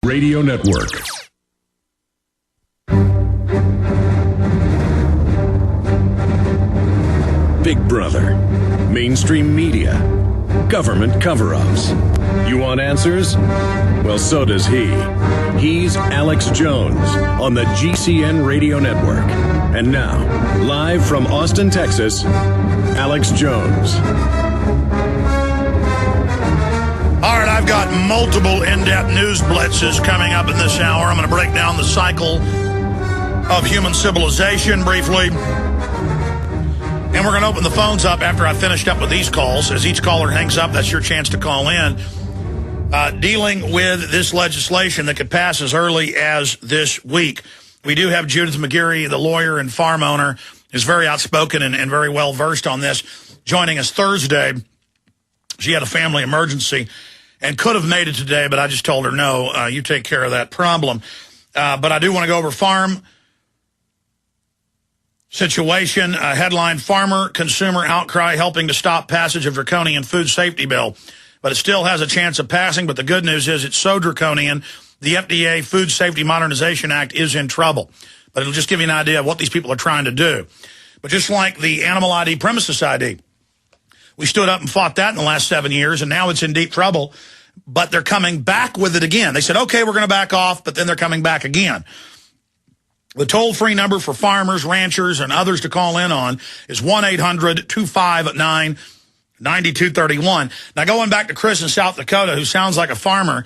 Radio Network. Big Brother, mainstream media, government cover-ups. You want answers? Well, so does he. He's Alex Jones on the GCN Radio Network. And now, live from Austin, Texas, Alex Jones. All right, I've got multiple in-depth news blitzes coming up in this hour. I'm going to break down the cycle of human civilization briefly. And we're going to open the phones up after I finished up with these calls. As each caller hangs up, that's your chance to call in. Dealing with this legislation that could pass as early as this week. We do have Judith McGeary, the lawyer and farm owner, is very outspoken and very well versed on this, joining us Thursday. She had a family emergency and could have made it today, but I just told her, no, you take care of that problem. But I do want to go over farm situation. Headline, Farmer Consumer Outcry Helping to Stop Passage of Draconian Food Safety Bill. But it still has a chance of passing, but the good news is it's so draconian, the FDA Food Safety Modernization Act is in trouble. But it'll just give you an idea of what these people are trying to do. But just like the animal ID, premises ID, we stood up and fought that in the last 7 years, and now it's in deep trouble. But they're coming back with it again. They said, okay, we're going to back off, but then they're coming back again. The toll-free number for farmers, ranchers, and others to call in on is 1-800-259-9231. Now, going back to Chris in South Dakota, who sounds like a farmer,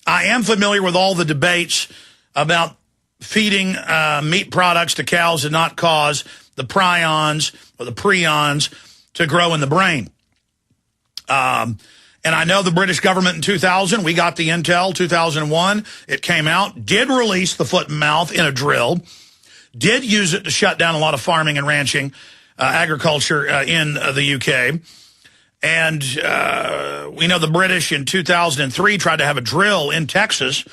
I am familiar with all the debates about feeding meat products to cows and not cause the prions or the prions to grow in the brain. And I know the British government in 2000, we got the intel, 2001, it came out, did release the foot and mouth in a drill, did use it to shut down a lot of farming and ranching, agriculture in the UK. And we know the British in 2003 tried to have a drill in Texas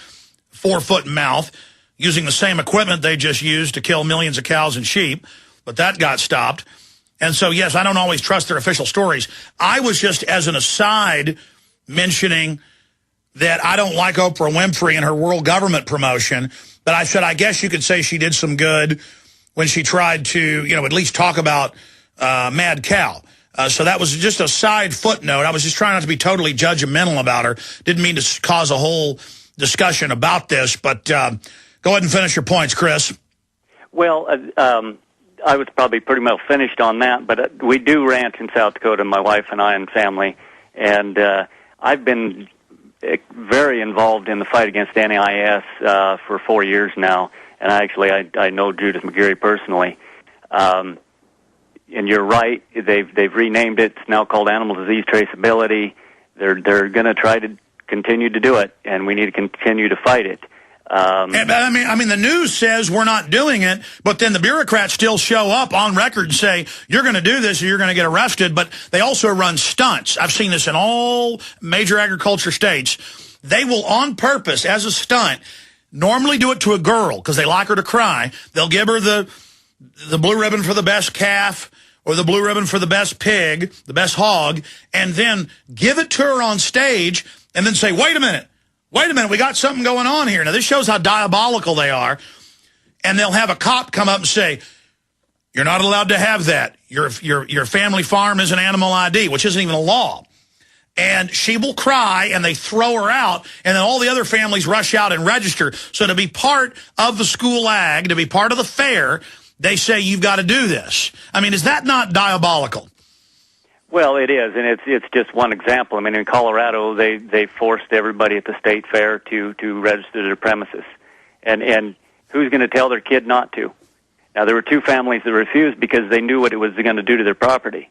for foot and mouth using the same equipment they just used to kill millions of cows and sheep, but that got stopped. And so, yes, I don't always trust their official stories. I was just, as an aside, mentioning that I don't like Oprah Winfrey and her world government promotion, but I said, I guess you could say she did some good when she tried to, at least talk about Mad Cow. So that was just a side footnote. I was just trying not to be totally judgmental about her. Didn't mean to cause a whole discussion about this, but go ahead and finish your points, Chris. Well, I was probably pretty well finished on that, but we do ranch in South Dakota, my wife and I and family, and I've been very involved in the fight against NIS for 4 years now, and I know Judith McGeary personally. And you're right, they've renamed it. It's now called Animal Disease Traceability. They're going to try to continue to do it, and we need to continue to fight it. I mean, the news says we're not doing it, but then the bureaucrats still show up on record and say, you're going to do this or you're going to get arrested, but they also run stunts. I've seen this in all major agriculture states. They will, on purpose, as a stunt, normally do it to a girl because they like her to cry. They'll give her the blue ribbon for the best calf or the blue ribbon for the best pig, the best hog, and then give it to her on stage and then say, wait a minute, we got something going on here. Now, this shows how diabolical they are. And they'll have a cop come up and say, you're not allowed to have that. Your family farm is an animal ID, which isn't even a law. And she will cry, and they throw her out, and then all the other families rush out and register. So to be part of the school ag, to be part of the fair, they say you've got to do this. I mean, is that not diabolical? Well, it is, and it's just one example. I mean, in Colorado, they forced everybody at the state fair to register their premises, and who's going to tell their kid not to? Now, there were two families that refused because they knew what it was going to do to their property.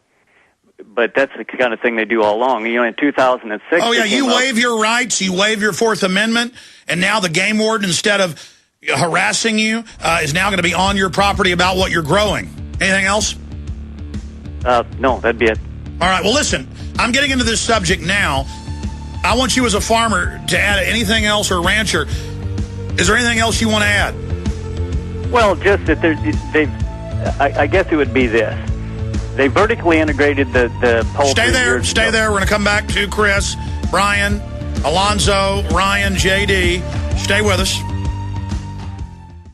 But that's the kind of thing they do all along. In 2006... Oh, yeah, you waive your rights, you waive your Fourth Amendment, and now the game warden, instead of harassing you, is now going to be on your property about what you're growing. Anything else? No, that'd be it. All right, well, listen, I'm getting into this subject now. I want you as a farmer to add anything else, or rancher. Is there anything else you want to add? Well, just that I guess it would be this. They vertically integrated the poultry. Stay there. We're going to come back to Chris, Brian, Alonzo, Ryan, JD. Stay with us.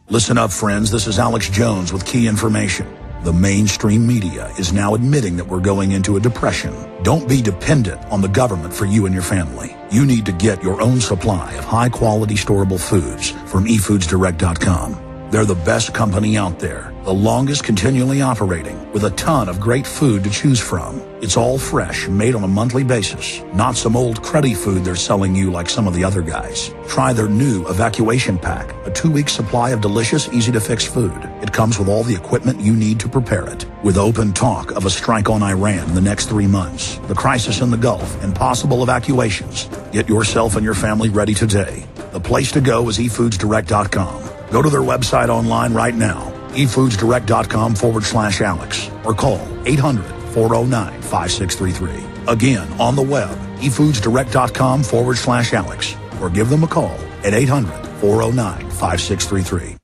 Listen up, friends. This is Alex Jones with key information. The mainstream media is now admitting that we're going into a depression. Don't be dependent on the government for you and your family. You need to get your own supply of high-quality storable foods from efoodsdirect.com. They're the best company out there, the longest continually operating, with a ton of great food to choose from. It's all fresh, made on a monthly basis, not some old cruddy food they're selling you like some of the other guys. Try their new evacuation pack, a 2-week supply of delicious, easy-to-fix food. It comes with all the equipment you need to prepare it. With open talk of a strike on Iran in the next 3 months, the crisis in the Gulf, and possible evacuations, get yourself and your family ready today. The place to go is efoodsdirect.com. Go to their website online right now, efoodsdirect.com/Alex, or call 800-409-5633. Again, on the web, efoodsdirect.com/Alex, or give them a call at 800-409-5633.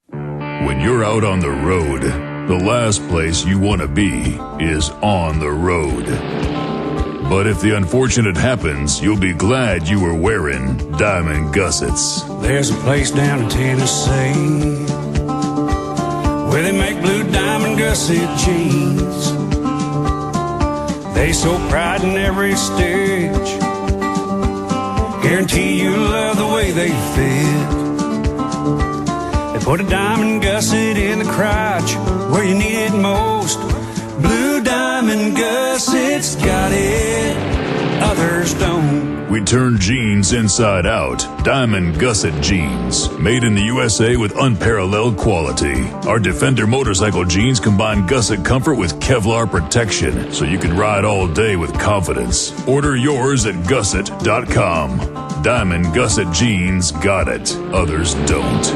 When you're out on the road, the last place you want to be is on the road. But if the unfortunate happens, you'll be glad you were wearing diamond gussets. There's a place down in Tennessee where they make blue diamond gusset jeans. They so pride in every stitch, guarantee you love the way they fit. They put a diamond gusset in the crotch where you need it most. Blue diamond gussets got it, others don't. We turn jeans inside out. Diamond gusset jeans, made in the USA with unparalleled quality. Our Defender motorcycle jeans combine gusset comfort with Kevlar protection, so you can ride all day with confidence. Order yours at gusset.com. Diamond gusset jeans got it, others don't.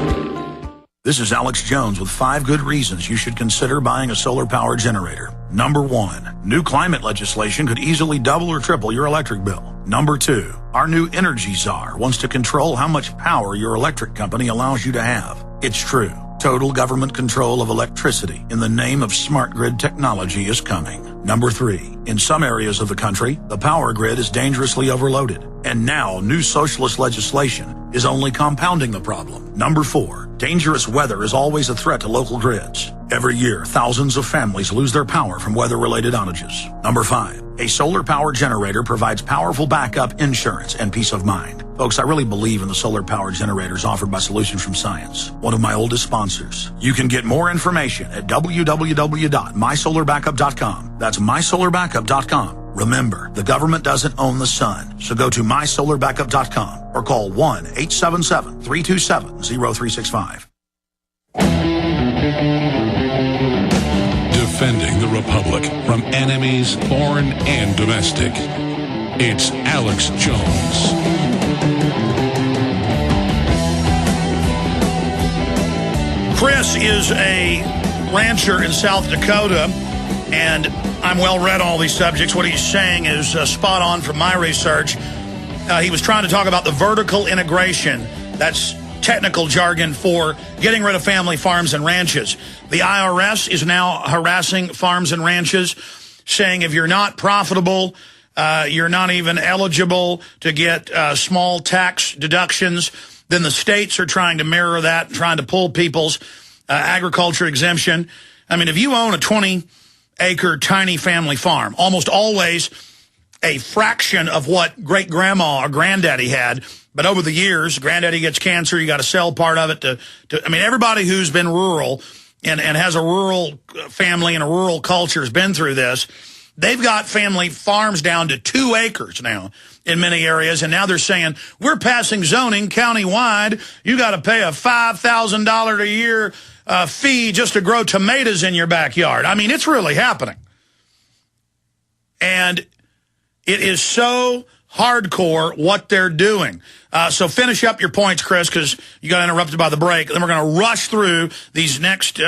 This is Alex Jones with 5 good reasons you should consider buying a solar power generator. Number 1, new climate legislation could easily double or triple your electric bill. Number 2, our new energy czar wants to control how much power your electric company allows you to have. It's true. Total government control of electricity in the name of smart grid technology is coming. Number 3, in some areas of the country, the power grid is dangerously overloaded. And now, new socialist legislation is only compounding the problem. Number 4, dangerous weather is always a threat to local grids. Every year, thousands of families lose their power from weather-related outages. Number 5, a solar power generator provides powerful backup insurance and peace of mind. Folks, I really believe in the solar power generators offered by Solutions from Science, one of my oldest sponsors. You can get more information at www.mysolarbackup.com. That's mysolarbackup.com. Remember, the government doesn't own the sun, so go to mysolarbackup.com or call 1-877-327-0365. Defending the Republic from enemies, foreign and domestic. It's Alex Jones. Chris is a rancher in South Dakota, and I'm well read on all these subjects. What he's saying is spot on from my research. He was trying to talk about the vertical integration. That's technical jargon for getting rid of family farms and ranches. The IRS is now harassing farms and ranches, saying if you're not profitable, you're not even eligible to get small tax deductions. Then the states are trying to mirror that, trying to pull people's agriculture exemption. I mean, if you own a 20-acre tiny family farm, almost always a fraction of what great-grandma or granddaddy had. But over the years, granddaddy gets cancer, you got to sell part of it to I mean, everybody who's been rural and has a rural family and a rural culture has been through this. They've got family farms down to 2 acres now in many areas, and now they're saying, we're passing zoning countywide. You got to pay a $5,000 a year fee just to grow tomatoes in your backyard. I mean, it's really happening. And it is so hardcore what they're doing. So finish up your points, Chris, because you got interrupted by the break. Then we're going to rush through these next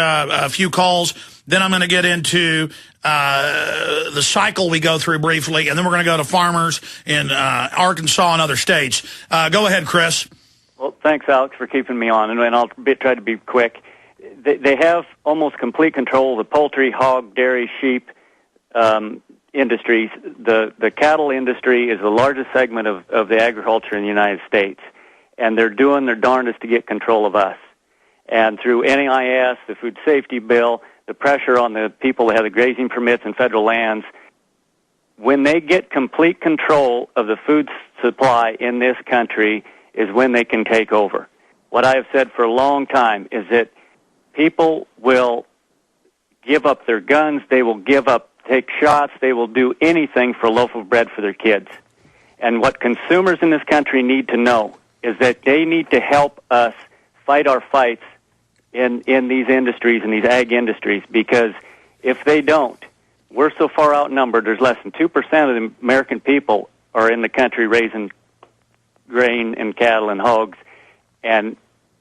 few calls. Then I'm going to get into the cycle we go through briefly, and then we're going to go to farmers in Arkansas and other states. Go ahead, Chris. Well, thanks, Alex, for keeping me on, and I'll try to be quick. They have almost complete control of the poultry, hog, dairy, sheep industries. The cattle industry is the largest segment of the agriculture in the United States. and they're doing their darndest to get control of us. And through NEIS, the food safety bill, the pressure on the people that have the grazing permits in federal lands, when they get complete control of the food supply in this country is when they can take over. What I have said for a long time is that people will give up their guns, they will take shots, they will do anything for a loaf of bread for their kids. And what consumers in this country need to know is that they need to help us fight our fights in these industries, in these ag industries, because if they don't, we're so far outnumbered, there's less than 2% of the American people are in the country raising grain and cattle and hogs, and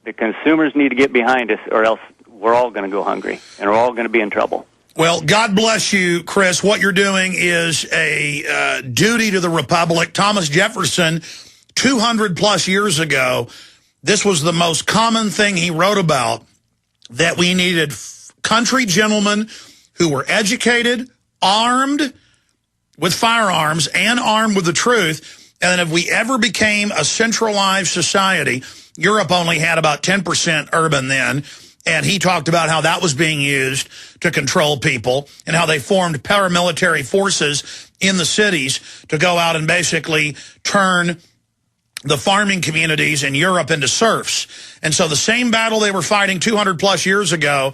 the consumers need to get behind us, or else we're all going to go hungry, and we're all going to be in trouble. Well, God bless you, Chris. What you're doing is a duty to the Republic. Thomas Jefferson, 200-plus years ago, this was the most common thing he wrote about, that we needed country gentlemen who were educated, armed with firearms, and armed with the truth. And then if we ever became a centralized society, Europe only had about 10% urban then, and he talked about how that was being used to control people and how they formed paramilitary forces in the cities to go out and basically turn the farming communities in Europe into serfs. And so the same battle they were fighting 200-plus years ago,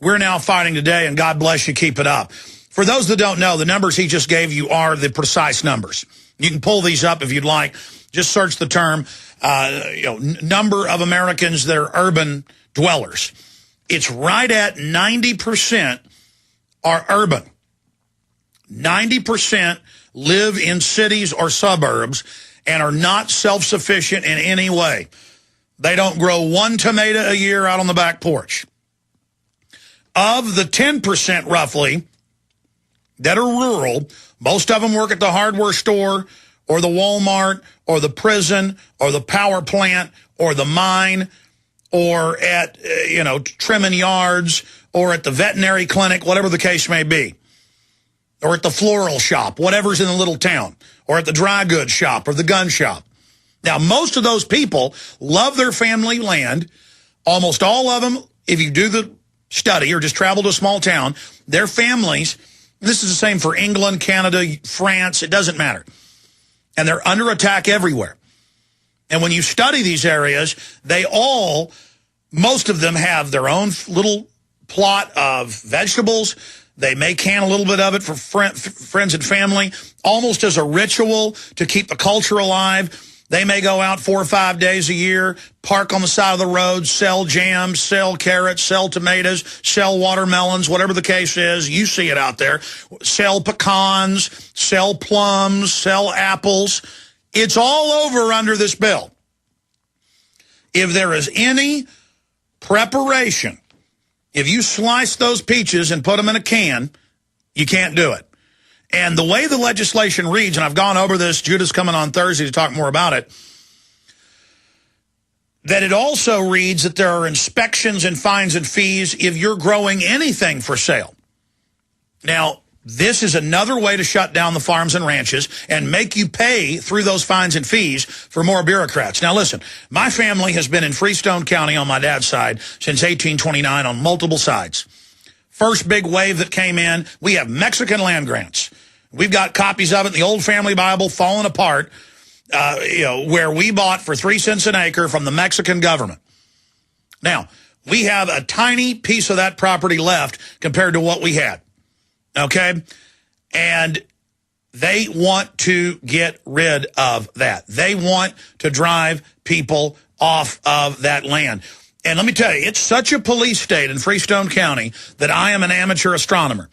we're now fighting today, and God bless you, keep it up. For those that don't know, the numbers he just gave you are the precise numbers. You can pull these up if you'd like. Just search the term, number of Americans that are urban dwellers. It's right at 90% are urban. 90% live in cities or suburbs and are not self-sufficient in any way. They don't grow one tomato a year out on the back porch. Of the 10% roughly that are rural, most of them work at the hardware store or the Walmart or the prison or the power plant or the mine or at, trimming yards or at the veterinary clinic, whatever the case may be, or at the floral shop, whatever's in the little town, or at the dry goods shop or the gun shop. Now, most of those people love their family land. Almost all of them, if you do the study or just travel to a small town, their families, this is the same for England, Canada, France, it doesn't matter. And they're under attack everywhere. And when you study these areas, most of them have their own little plot of vegetables. They may can a little bit of it for friends and family, almost as a ritual to keep the culture alive. They may go out 4 or 5 days a year, park on the side of the road, sell jams, sell carrots, sell tomatoes, sell watermelons, whatever the case is. You see it out there. Sell pecans, sell plums, sell apples. It's all over under this bill. If there is any preparation, if you slice those peaches and put them in a can, you can't do it. And the way the legislation reads, and I've gone over this, Judah's coming on Thursday to talk more about it, that it also reads that there are inspections and fines and fees if you're growing anything for sale. Now, this is another way to shut down the farms and ranches and make you pay through those fines and fees for more bureaucrats. Now, listen, my family has been in Freestone County on my dad's side since 1829 on multiple sides. First big wave that came in, we have Mexican land grants. We've got copies of it in the old family Bible falling apart, where we bought for 3 cents an acre from the Mexican government. Now, we have a tiny piece of that property left compared to what we had, okay? And they want to get rid of that. They want to drive people off of that land. And let me tell you, it's such a police state in Freestone County that I am an amateur astronomer.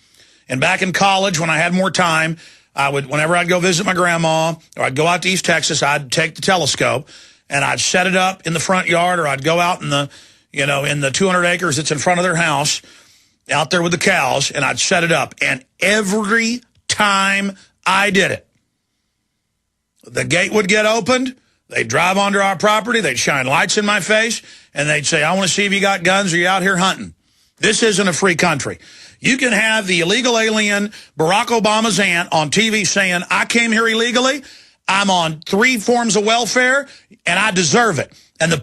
And back in college, when I had more time, whenever I'd go visit my grandma or I'd go out to East Texas, I'd take the telescope and I'd set it up in the front yard, or I'd go out in the, in the 200 acres that's in front of their house, out there with the cows, and I'd set it up. And every time I did it, the gate would get opened, they'd drive onto our property, they'd shine lights in my face, and they'd say, I want to see if you got guns or you out here hunting. This isn't a free country. You can have the illegal alien Barack Obama's aunt on TV saying, I came here illegally, I'm on 3 forms of welfare, and I deserve it. and the